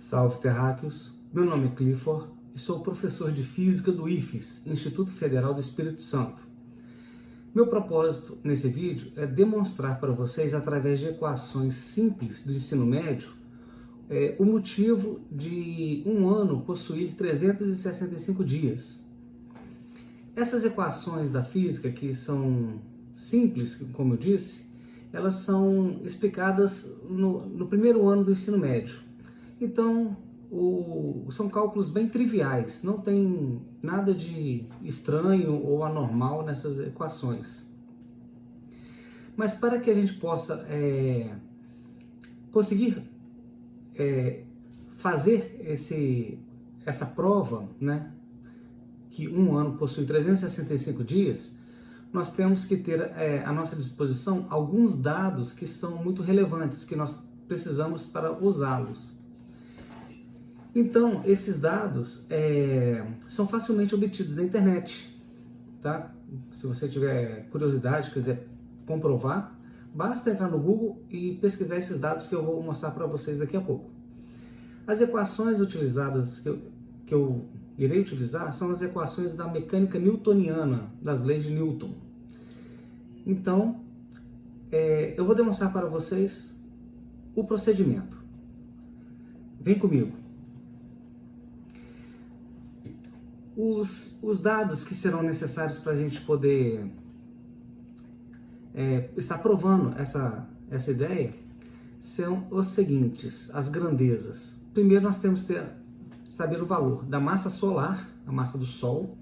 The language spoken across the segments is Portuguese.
Salve terráqueos, meu nome é Clifford e sou professor de Física do IFES, Instituto Federal do Espírito Santo. Meu propósito nesse vídeo é demonstrar para vocês, através de equações simples do ensino médio, o motivo de um ano possuir 365 dias. Essas equações da física, que são simples, como eu disse, elas são explicadas no primeiro ano do ensino médio. Então, são cálculos bem triviais, não tem nada de estranho ou anormal nessas equações. Mas para que a gente possa conseguir fazer essa prova, né, que um ano possui 365 dias, nós temos que ter à nossa disposição alguns dados que são muito relevantes, que nós precisamos para usá-los. Então, esses dados são facilmente obtidos na internet, tá? Se você tiver curiosidade, quiser comprovar, basta entrar no Google e pesquisar esses dados que eu vou mostrar para vocês daqui a pouco. As equações utilizadas, que eu irei utilizar, são as equações da mecânica newtoniana, das leis de Newton. Então, eu vou demonstrar para vocês o procedimento. Vem comigo. Os dados que serão necessários para a gente poder estar provando essa ideia são os seguintes: as grandezas. Primeiro nós temos que saber o valor da massa solar, a massa do Sol.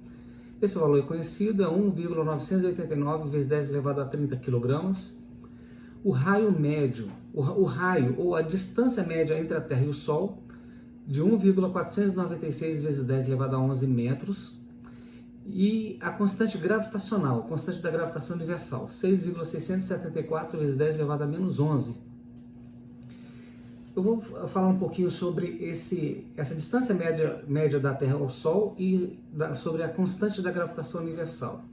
Esse valor é conhecido, é 1,989 vezes 10 elevado a 30 kg. O raio médio, o raio ou a distância média entre a Terra e o Sol, de 1,496 vezes 10 elevado a 11 metros. E a constante gravitacional, constante da gravitação universal, 6,674 vezes 10 elevado a menos 11. Eu vou falar um pouquinho sobre essa distância média da Terra ao Sol e sobre a constante da gravitação universal.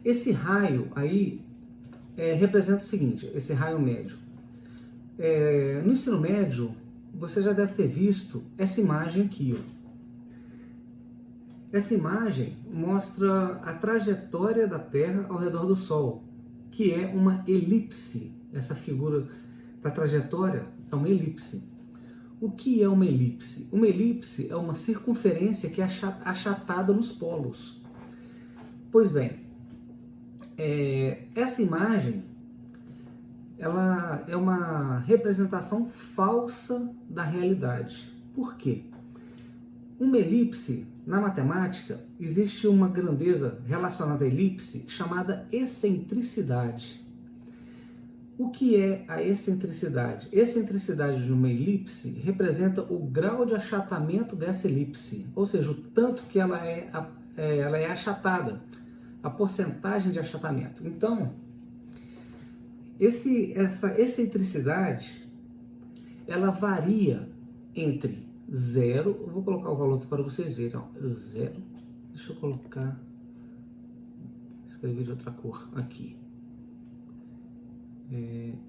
Esse raio aí representa o seguinte, esse raio médio. No ensino médio, você já deve ter visto essa imagem aqui, ó. Essa imagem mostra a trajetória da Terra ao redor do Sol, que é uma elipse. Essa figura da trajetória é uma elipse. O que é uma elipse? Uma elipse é uma circunferência que é achatada nos polos. Pois bem, essa imagem ela é uma representação falsa da realidade. Por quê? Uma elipse, na matemática, existe uma grandeza relacionada à elipse chamada excentricidade. O que é a excentricidade? Excentricidade de uma elipse representa o grau de achatamento dessa elipse, ou seja, o tanto que ela é achatada, a porcentagem de achatamento. Então, essa excentricidade, ela varia entre 0, eu vou colocar o valor aqui para vocês verem, ó, 0, deixa eu escrever de outra cor, aqui.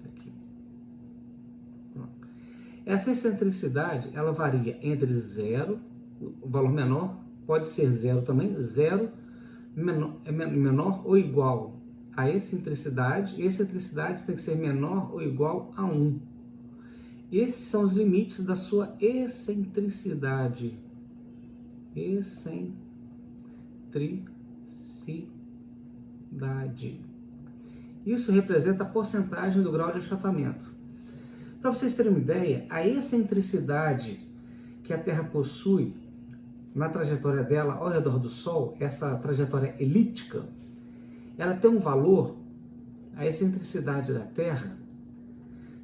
Tá aqui. Essa excentricidade, ela varia entre 0, o valor menor, pode ser 0 também, 0 menor ou igual a excentricidade, e excentricidade tem que ser menor ou igual a 1. Esses são os limites da sua excentricidade. Excentricidade. Isso representa a porcentagem do grau de achatamento. Para vocês terem uma ideia, a excentricidade que a Terra possui na trajetória dela ao redor do Sol, essa trajetória elíptica, ela tem um valor, a excentricidade da Terra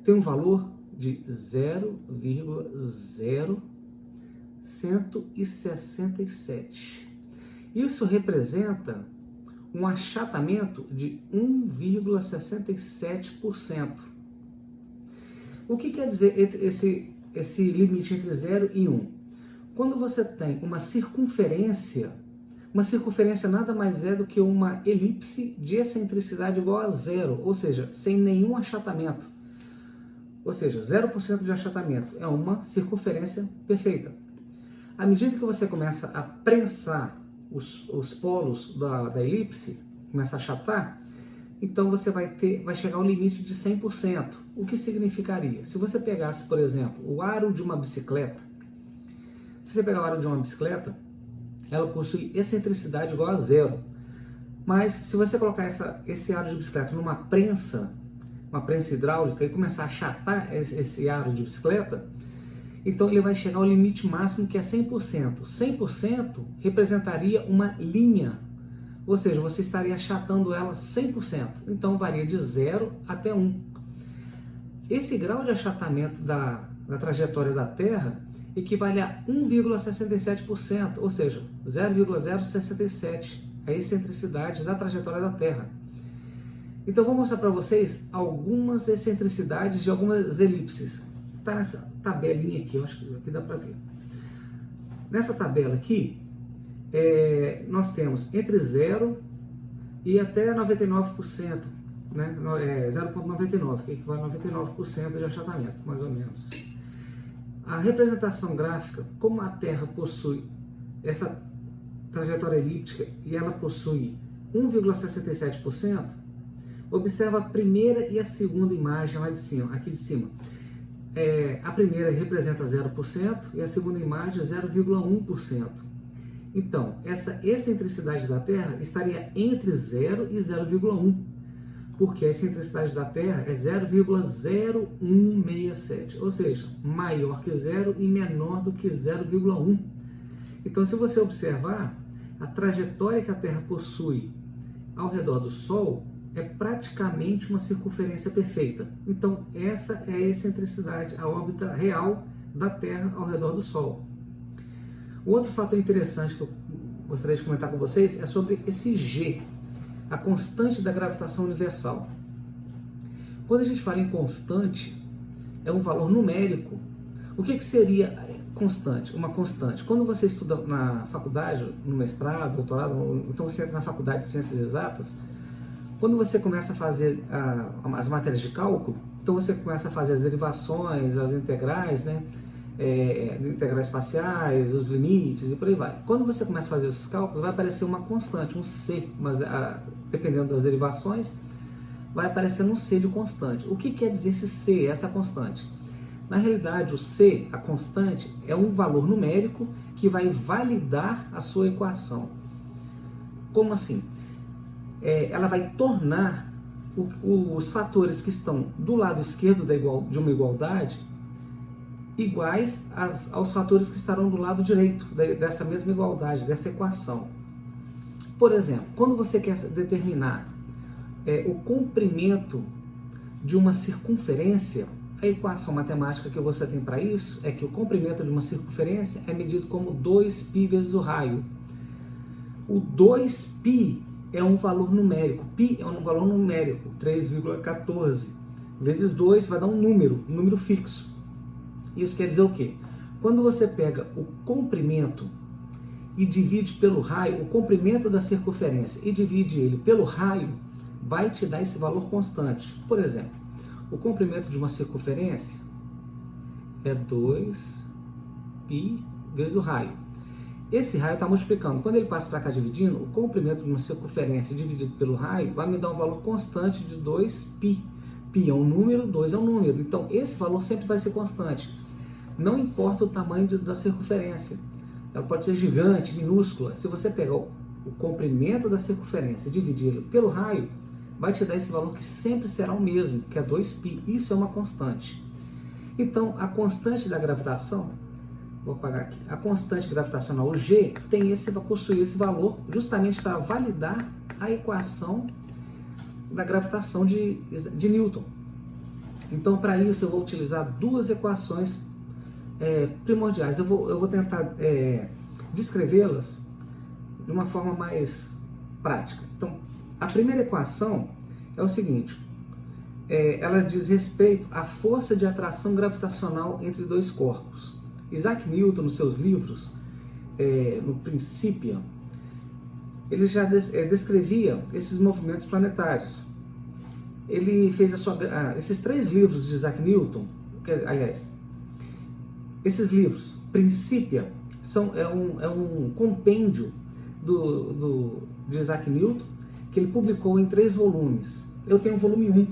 tem um valor de 0,0167. Isso representa um achatamento de 1,67%. O que quer dizer esse limite entre 0 e 1? Quando você tem uma circunferência nada mais é do que uma elipse de excentricidade igual a 0, ou seja, sem nenhum achatamento. ou seja, 0% de achatamento, é uma circunferência perfeita. À medida que você começa a prensar os polos da elipse, começa a achatar, então você vai chegar ao limite de 100%. O que significaria? Se você pegasse, por exemplo, o aro de uma bicicleta, se você pegar o aro de uma bicicleta, ela possui excentricidade igual a zero. Mas se você colocar esse aro de bicicleta numa prensa, uma prensa hidráulica, e começar a achatar esse aro de bicicleta, então ele vai chegar ao limite máximo, que é 100%. 100% representaria uma linha, ou seja, você estaria achatando ela 100%. Então varia de 0 até 1. Esse grau de achatamento da trajetória da Terra equivale a 1,67%, ou seja, 0,067, a excentricidade da trajetória da Terra. Então vou mostrar para vocês algumas excentricidades de algumas elipses. Está nessa tabelinha aqui, eu acho que aqui dá para ver. Nessa tabela aqui, nós temos entre 0 e até 99%, né? 0,99, que equivale a 99% de achatamento, mais ou menos. A representação gráfica, como a Terra possui essa trajetória elíptica e ela possui 1,67%, observa a primeira e a segunda imagem lá de cima, aqui de cima. A primeira representa 0% e a segunda imagem 0,1%. Então, essa excentricidade da Terra estaria entre 0 e 0,1, porque a excentricidade da Terra é 0,0167, ou seja, maior que 0 e menor do que 0,1. Então, se você observar, a trajetória que a Terra possui ao redor do Sol é praticamente uma circunferência perfeita. Então, essa é a excentricidade, a órbita real da Terra ao redor do Sol. O outro fator interessante que eu gostaria de comentar com vocês é sobre esse G, a constante da gravitação universal. Quando a gente fala em constante, é um valor numérico. O que seria constante? Uma constante. Quando você estuda na faculdade, no mestrado, doutorado, então você entra na faculdade de ciências exatas, quando você começa a fazer as matérias de cálculo, então você começa a fazer as derivações, as integrais, né? Integrais parciais, os limites e por aí vai. Quando você começa a fazer esses cálculos, vai aparecer uma constante, um C, mas dependendo das derivações, vai aparecer um C de constante. O que quer dizer esse C, essa constante? Na realidade, o C, a constante, é um valor numérico que vai validar a sua equação. Como assim? Ela vai tornar os fatores que estão do lado esquerdo de uma igualdade iguais aos fatores que estarão do lado direito dessa mesma igualdade, dessa equação. Por exemplo, quando você quer determinar o comprimento de uma circunferência, a equação matemática que você tem para isso é que o comprimento de uma circunferência é medido como 2π vezes o raio. O 2π é um valor numérico, π é um valor numérico, 3,14 vezes 2 vai dar um número fixo. Isso quer dizer o quê? Quando você pega o comprimento e divide pelo raio, o comprimento da circunferência, e divide ele pelo raio, vai te dar esse valor constante. Por exemplo, o comprimento de uma circunferência é 2π vezes o raio. Esse raio está multiplicando. Quando ele passa para cá dividindo, o comprimento de uma circunferência dividido pelo raio vai me dar um valor constante de 2π. Π é um número, 2 é um número. Então, esse valor sempre vai ser constante. Não importa o tamanho da circunferência. Ela pode ser gigante, minúscula. Se você pegar o comprimento da circunferência e dividir pelo raio, vai te dar esse valor que sempre será o mesmo, que é 2π. Isso é uma constante. Então, a constante da gravitação, vou apagar aqui, a constante gravitacional, o G, possui esse valor justamente para validar a equação da gravitação de Newton. Então, para isso, eu vou utilizar duas equações primordiais. Eu vou tentar descrevê-las de uma forma mais prática. Então, a primeira equação é o seguinte: ela diz respeito à força de atração gravitacional entre dois corpos. Isaac Newton, nos seus livros, no Principia, ele já descrevia esses movimentos planetários. ele fez esses 3 livros de Isaac Newton, aliás, esses livros, Principia, é um compêndio de Isaac Newton, que ele publicou em 3 volumes. Eu tenho o volume 1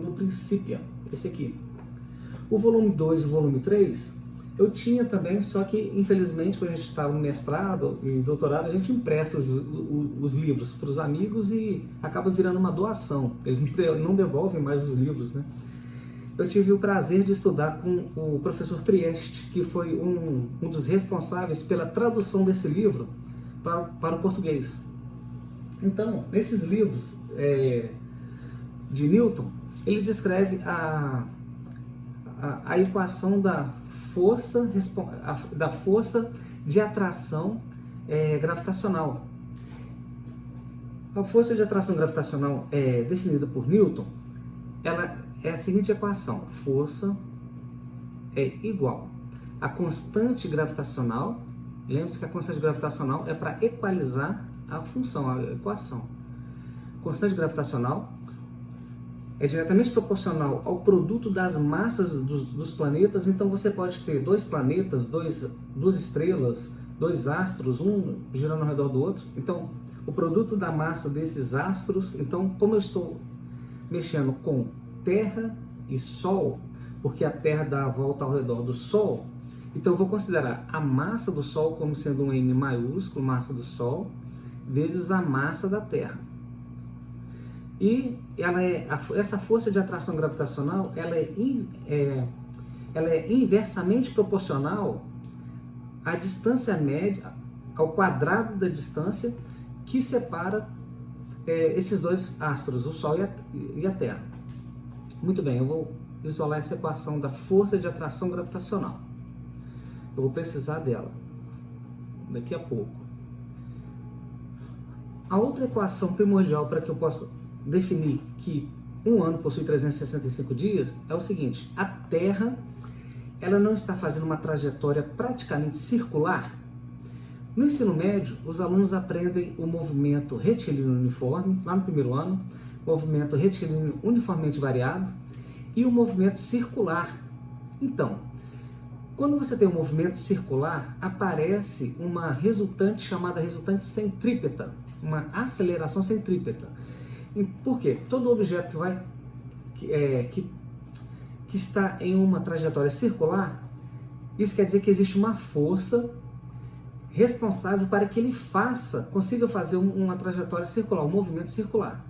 do Principia, esse aqui. O volume 2 e o volume 3, eu tinha também, só que infelizmente quando a gente estava no mestrado e doutorado, a gente empresta os livros para os amigos e acaba virando uma doação. Eles não devolvem mais os livros, né? Eu tive o prazer de estudar com o professor Trieste, que foi um dos responsáveis pela tradução desse livro para o português. Então, nesses livros de Newton, ele descreve a equação da força de atração gravitacional. A força de atração gravitacional definida por Newton, ela é a seguinte equação: força é igual a constante gravitacional. Lembre-se que a constante gravitacional é para equalizar a função, a equação. Constante gravitacional é diretamente proporcional ao produto das massas dos planetas. Então você pode ter 2 planetas, 2 estrelas, 2 astros, um girando ao redor do outro. Então o produto da massa desses astros, então como eu estou mexendo com Terra e Sol, porque a Terra dá a volta ao redor do Sol, então eu vou considerar a massa do Sol como sendo um M maiúsculo, massa do Sol, vezes a massa da Terra. E essa força de atração gravitacional, ela é inversamente proporcional à distância média, ao quadrado da distância que separa esses 2 astros, o Sol e a Terra. Muito bem, eu vou isolar essa equação da força de atração gravitacional. Eu vou precisar dela daqui a pouco. A outra equação primordial para que eu possa definir que um ano possui 365 dias é o seguinte: a Terra, ela não está fazendo uma trajetória praticamente circular? No ensino médio, os alunos aprendem o movimento retilíneo uniforme, lá no primeiro ano, movimento retilíneo uniformemente variado e o movimento circular. Então, quando você tem um movimento circular, aparece uma resultante chamada resultante centrípeta, uma aceleração centrípeta. Por quê? Todo objeto que está em uma trajetória circular, isso quer dizer que existe uma força responsável para que ele consiga fazer uma trajetória circular, um movimento circular.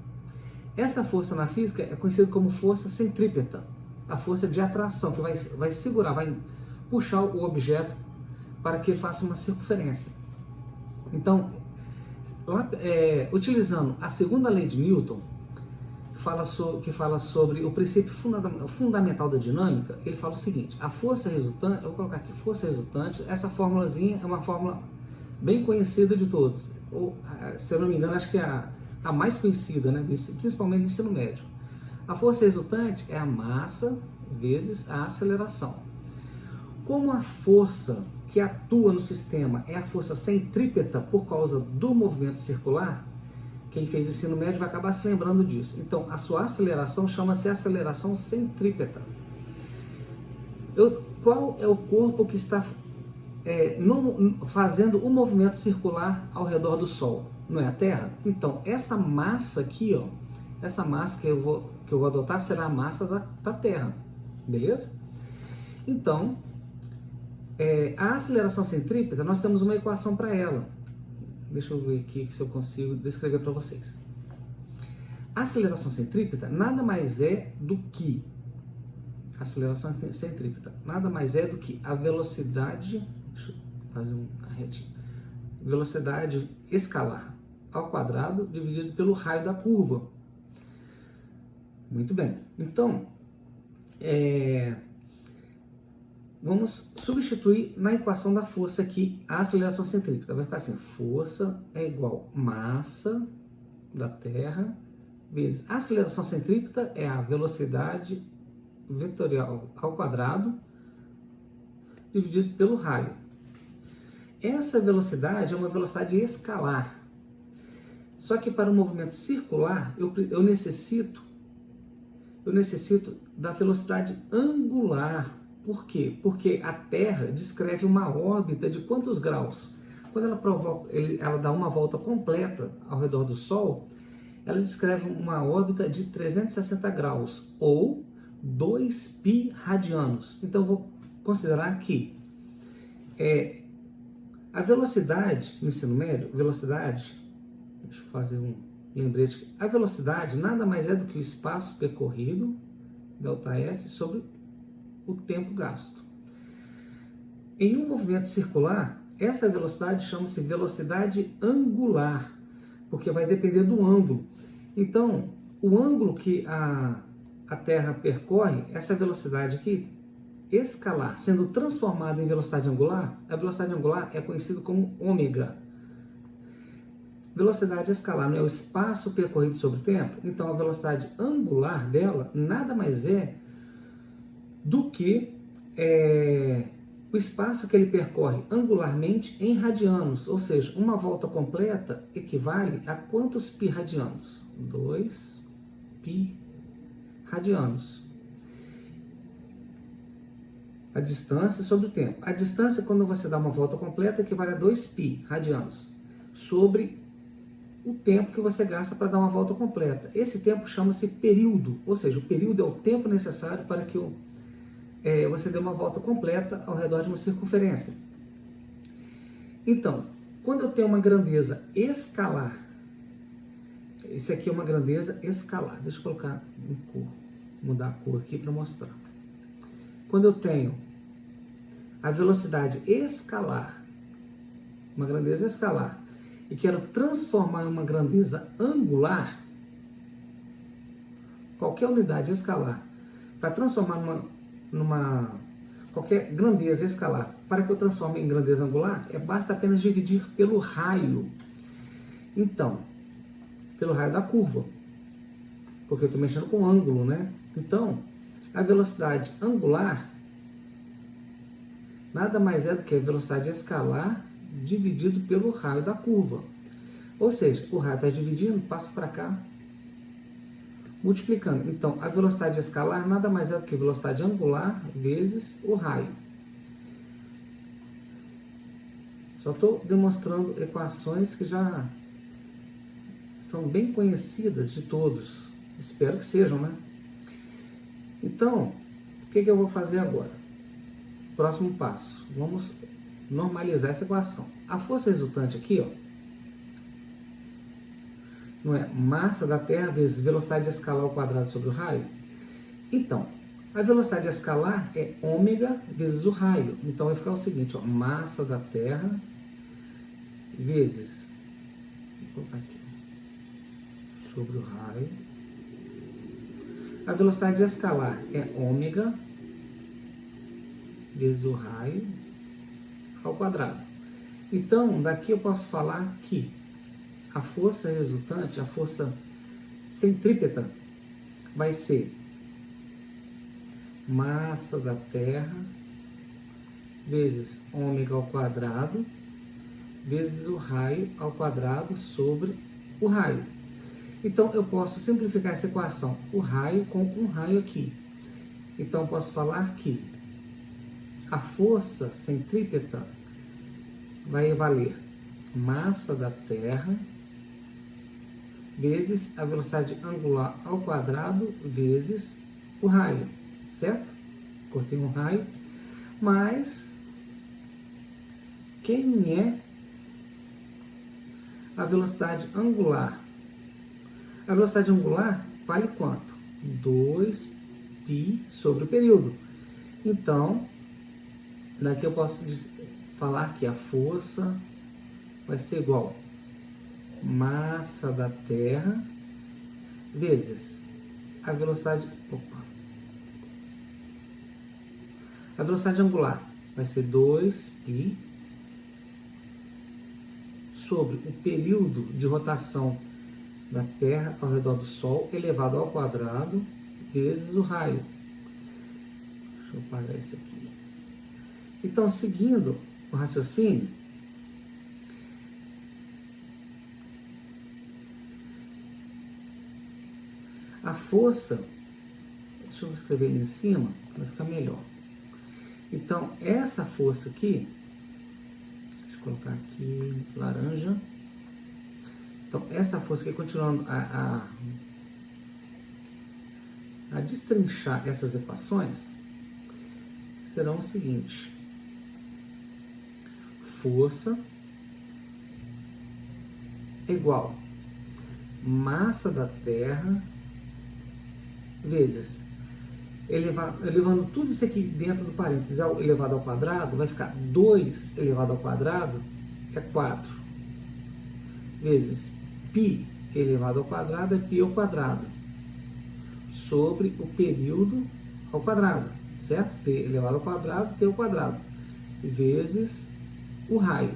Essa força na física é conhecida como força centrípeta, a força de atração, que vai segurar, vai puxar o objeto para que ele faça uma circunferência. Então, utilizando a segunda lei de Newton, que fala sobre o princípio fundamental da dinâmica, ele fala o seguinte: a força resultante, eu vou colocar aqui, força resultante, essa formulazinha é uma fórmula bem conhecida de todos, ou, se eu não me engano, acho que é a mais conhecida, né, principalmente no ensino médio. A força resultante é a massa vezes a aceleração. Como a força que atua no sistema é a força centrípeta por causa do movimento circular, quem fez o ensino médio vai acabar se lembrando disso. Então, a sua aceleração chama-se aceleração centrípeta. Qual é o corpo que está fazendo o movimento circular ao redor do Sol? Não é a Terra? Então, essa massa aqui, ó, essa massa que eu vou adotar será a massa da Terra. Beleza? Então, a aceleração centrípeta, nós temos uma equação para ela. Deixa eu ver aqui se eu consigo descrever para vocês. A aceleração centrípeta nada mais é do que a velocidade, deixa eu fazer uma retinha, velocidade escalar ao quadrado dividido pelo raio da curva. Muito bem. Então, vamos substituir na equação da força aqui a aceleração centrípeta. Vai ficar assim: força é igual massa da Terra vezes a aceleração centrípeta é a velocidade vetorial ao quadrado dividido pelo raio. Essa velocidade é uma velocidade escalar. Só que para o movimento circular eu necessito eu necessito da velocidade angular. Por quê? Porque a Terra descreve uma órbita de quantos graus? Quando ela dá uma volta completa ao redor do Sol, ela descreve uma órbita de 360 graus, ou 2π radianos. Então, eu vou considerar que a velocidade, no ensino médio, velocidade, deixa eu fazer um lembrete, a velocidade nada mais é do que o espaço percorrido, ΔS, sobre o tempo gasto. Em um movimento circular, essa velocidade chama-se velocidade angular, porque vai depender do ângulo. Então, o ângulo que a Terra percorre, essa velocidade aqui, escalar, sendo transformada em velocidade angular, a velocidade angular é conhecida como ômega. Velocidade escalar não é o espaço percorrido sobre o tempo? Então, a velocidade angular dela nada mais é do que o espaço que ele percorre angularmente em radianos, ou seja, uma volta completa equivale a quantos π radianos? 2π radianos. A distância sobre o tempo. A distância, quando você dá uma volta completa, equivale a 2π radianos sobre o tempo que você gasta para dar uma volta completa. Esse tempo chama-se período, ou seja, o período é o tempo necessário para que você dê uma volta completa ao redor de uma circunferência. Então, quando eu tenho uma grandeza escalar, esse aqui é uma grandeza escalar. Deixa eu colocar em cor, mudar a cor aqui para mostrar. Quando eu tenho a velocidade escalar, uma grandeza escalar, e quero transformar em uma grandeza angular, qualquer unidade escalar, para transformar qualquer grandeza escalar, para que eu transforme em grandeza angular, basta apenas dividir pelo raio. Então, pelo raio da curva, porque eu estou mexendo com ângulo, né? Então, a velocidade angular nada mais é do que a velocidade escalar dividido pelo raio da curva. Ou seja, o raio está dividindo, passa para cá, multiplicando. Então, a velocidade escalar nada mais é do que a velocidade angular vezes o raio. Só estou demonstrando equações que já são bem conhecidas de todos. Espero que sejam, né? Então, o que eu vou fazer agora? Próximo passo. Vamos normalizar essa equação. A força resultante aqui, ó, não é massa da Terra vezes velocidade escalar ao quadrado sobre o raio? Então, a velocidade escalar é ômega vezes o raio. Então, vai ficar o seguinte, ó, massa da Terra vezes, vou colocar aqui, sobre o raio. A velocidade escalar é ômega vezes o raio ao quadrado. Então, daqui eu posso falar que a força resultante, a força centrípeta, vai ser massa da Terra vezes ômega ao quadrado vezes o raio ao quadrado sobre o raio. Então, eu posso simplificar essa equação, o raio com um raio aqui. Então, eu posso falar que a força centrípeta vai valer massa da Terra vezes a velocidade angular ao quadrado vezes o raio, certo? Cortei um raio, mas quem é a velocidade angular? A velocidade angular vale quanto? 2π sobre o período. Então, daqui eu posso falar que a força vai ser igual a massa da Terra vezes a velocidade... A velocidade angular vai ser 2π sobre o período de rotação da Terra ao redor do Sol elevado ao quadrado vezes o raio. Deixa eu apagar esse aqui. Então, seguindo o raciocínio, a força deixa eu escrever ele em cima, vai ficar melhor. Então, essa força aqui, deixa eu colocar aqui laranja. Então, essa força aqui, continuando a destrinchar essas equações, serão o seguinte: força é igual massa da Terra vezes, elevando tudo isso aqui dentro do parênteses elevado ao quadrado, vai ficar 2 elevado ao quadrado, é 4, vezes π elevado ao quadrado, é π ao quadrado, sobre o período ao quadrado, certo? T elevado ao quadrado, T ao quadrado, vezes o raio.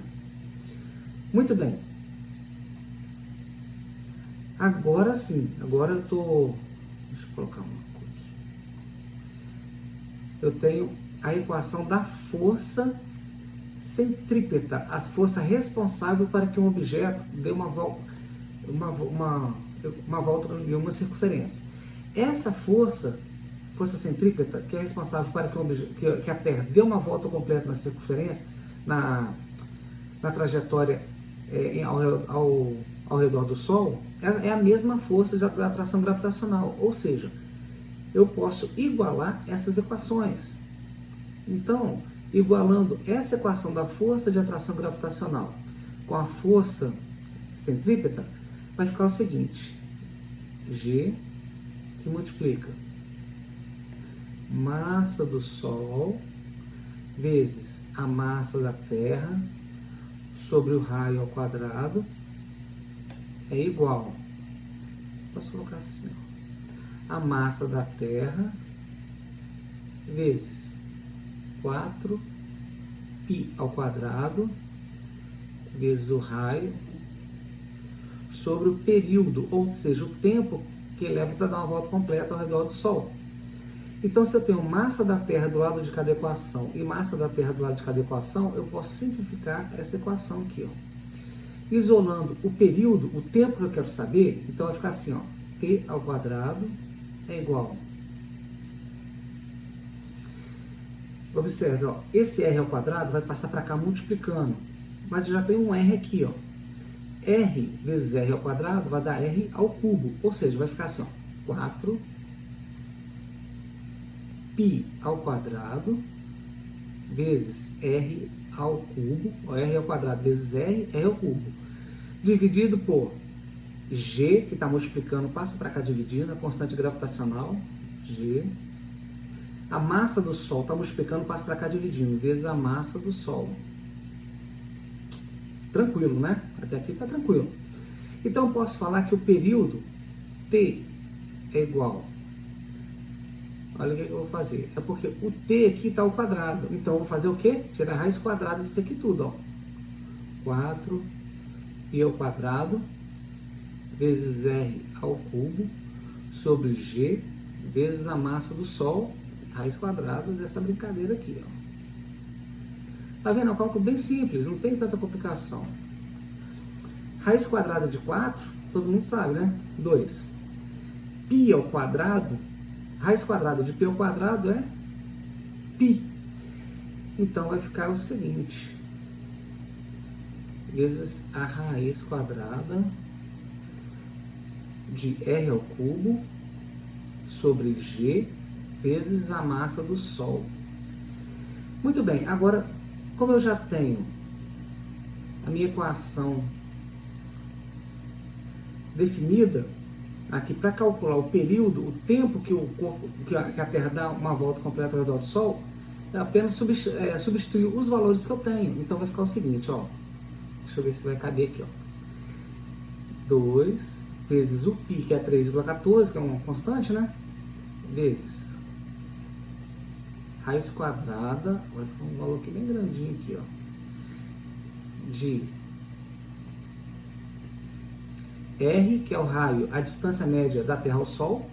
Muito bem. Agora sim, agora eu tô... Deixa eu colocar uma coisa aqui. Eu tenho a equação da força centrípeta, a força responsável para que um objeto dê uma volta em uma circunferência. Essa força centrípeta, que é responsável para que a Terra dê uma volta completa na circunferência, na trajetória ao redor do Sol, é a mesma força da atração gravitacional, ou seja, eu posso igualar essas equações. Então, igualando essa equação da força de atração gravitacional com a força centrípeta, vai ficar o seguinte: G, que multiplica massa do Sol vezes a massa da Terra sobre o raio ao quadrado é igual, posso colocar assim, ó, a massa da Terra vezes 4π ao quadrado vezes o raio sobre o período, ou seja, o tempo que leva para dar uma volta completa ao redor do Sol. Então, se eu tenho massa da Terra do lado de cada equação e massa da Terra do lado de cada equação, eu posso simplificar essa equação aqui, ó. Isolando o período, o tempo que eu quero saber, então vai ficar assim, ó, T ao quadrado é igual. Observe, ó, esse R ao quadrado vai passar para cá multiplicando, mas eu já tenho um R aqui, ó. R vezes R ao quadrado vai dar R ao cubo, ou seja, vai ficar assim, ó, 4π ao quadrado vezes R ao cubo, ó, R ao quadrado vezes R ao cubo, dividido por G, que está multiplicando, passa para cá dividindo, a constante gravitacional, G. A massa do Sol está multiplicando, passa para cá dividindo, vezes a massa do Sol. Tranquilo, né? Até aqui está tranquilo. Então, eu posso falar que o período T é igual. Olha o que eu vou fazer. É porque o T aqui está ao quadrado. Então, eu vou fazer o quê? Tirar a raiz quadrada disso aqui tudo, ó. 4π ao quadrado vezes R ao cubo sobre G vezes a massa do Sol, raiz quadrada dessa brincadeira aqui, ó. Tá vendo? É um cálculo bem simples, não tem tanta complicação. Raiz quadrada de 4, todo mundo sabe, né? 2. Π ao quadrado, raiz quadrada de π ao quadrado é π. Então vai ficar o seguinte: vezes a raiz quadrada de R ao cubo sobre G vezes a massa do Sol. Muito bem, agora, como eu já tenho a minha equação definida aqui para calcular o período, o tempo que a Terra dá uma volta completa ao redor do Sol, eu apenas substituir os valores que eu tenho. Então vai ficar o seguinte, ó. Deixa eu ver se vai caber aqui, ó. 2 vezes o π, que é 3,14, que é uma constante, né? Vezes raiz quadrada, vai ficar um valor aqui bem grandinho aqui, ó, de R, que é o raio, a distância média da Terra ao Sol,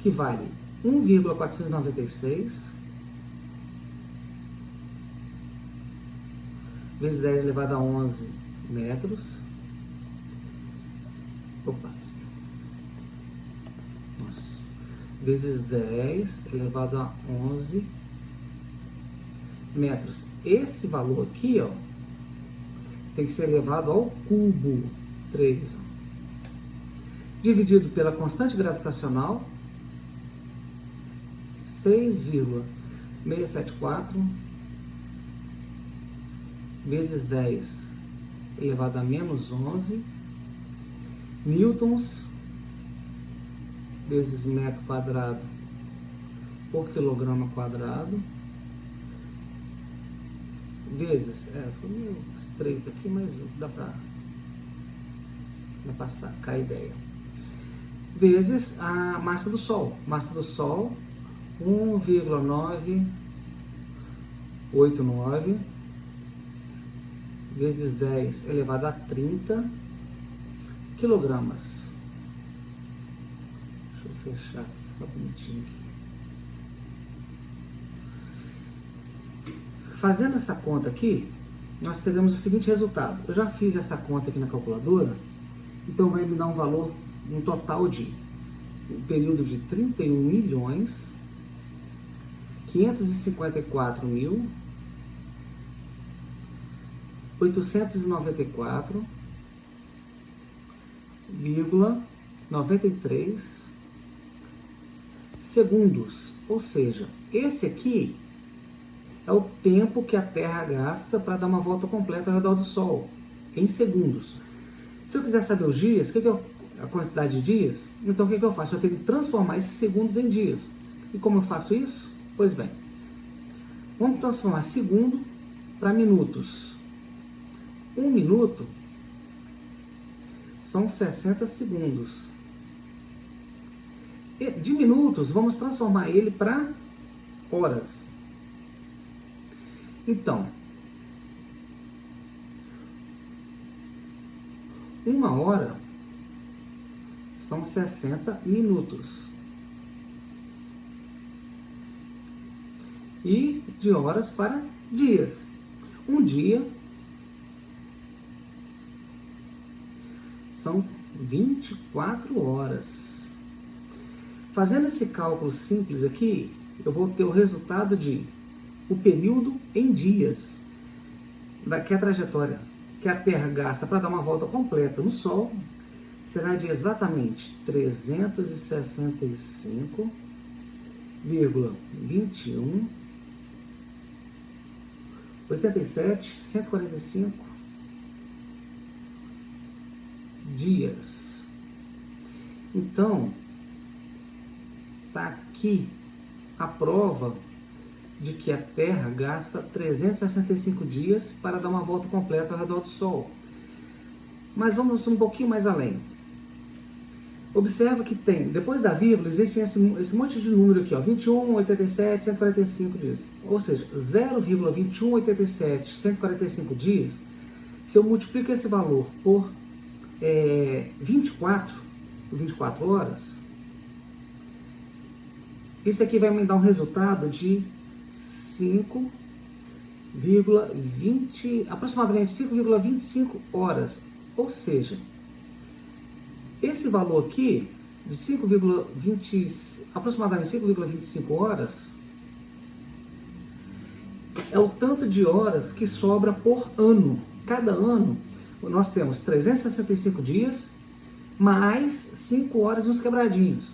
que vale 1,496 vezes 10 elevado a 11 metros. Opa. Nossa. vezes 10 elevado a 11 metros. Esse valor aqui, ó, tem que ser elevado ao cubo, 3, ó, dividido pela constante gravitacional, 6,674 vezes 10 elevado a menos 11 newtons vezes metro quadrado por quilograma quadrado, vezes, ficou meio estreito aqui, mas dá para sacar a ideia, vezes a massa do Sol. Massa do Sol, 1,989 vezes 10 elevado a 30 quilogramas. Deixa eu fechar aqui, fica bonitinho aqui. Fazendo essa conta aqui, nós teremos o seguinte resultado. Eu já fiz essa conta aqui na calculadora, então vai me dar um valor, um total de um período de 31.554.894,93 segundos. Ou seja, esse aqui é o tempo que a Terra gasta para dar uma volta completa ao redor do Sol, em segundos. Se eu quiser saber os dias, a quantidade de dias, então o que eu faço? Eu tenho que transformar esses segundos em dias. E como eu faço isso? Pois bem, vamos transformar segundo para minutos. 1 minuto são 60 segundos. E de minutos, vamos transformar ele para horas. Então, 1 hora são 60 minutos. E de horas para dias. Um dia são 24 horas. Fazendo esse cálculo simples aqui, eu vou ter o resultado de o período em dias, que a trajetória que a Terra gasta para dar uma volta completa no Sol será de exatamente 365,21,87,145 dias. Então, está aqui a prova de que a Terra gasta 365 dias para dar uma volta completa ao redor do Sol. Mas vamos um pouquinho mais além. Observa que tem, depois da vírgula, existe esse monte de número aqui, ó, 21, 87, 145 dias. Ou seja, 0,21, 87, 145 dias, se eu multiplico esse valor por 24 horas, esse aqui vai me dar um resultado de aproximadamente 5,25 horas. Ou seja, esse valor aqui, de aproximadamente 5,25 horas, é o tanto de horas que sobra por ano. Cada ano, nós temos 365 dias, mais 5 horas nos quebradinhos.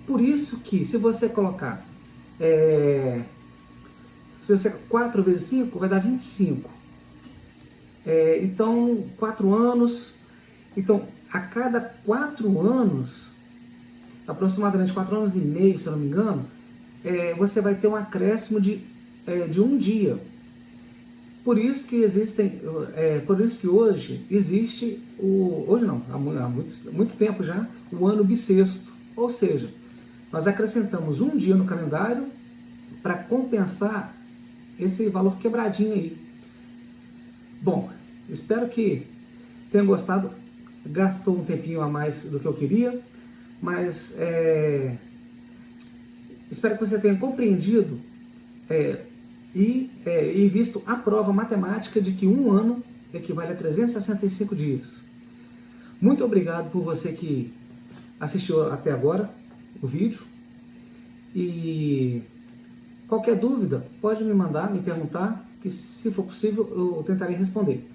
Por isso que, se você colocar 4 vezes 5, vai dar 25. Então, 4 anos. Então, a cada 4 anos, aproximadamente 4 anos e meio, se eu não me engano, você vai ter um acréscimo de 1 dia. Por isso que hoje existe hoje não, há muito tempo já, o ano bissexto. Ou seja, nós acrescentamos 1 dia no calendário para compensar esse valor quebradinho aí. Bom, espero que tenham gostado. Gastou um tempinho a mais do que eu queria, mas espero que você tenha compreendido e visto a prova matemática de que 1 ano equivale a 365 dias. Muito obrigado por você que assistiu até agora o vídeo. E qualquer dúvida, pode me mandar, me perguntar, que se for possível eu tentarei responder.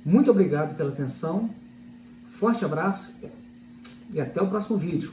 Muito obrigado pela atenção, forte abraço e até o próximo vídeo.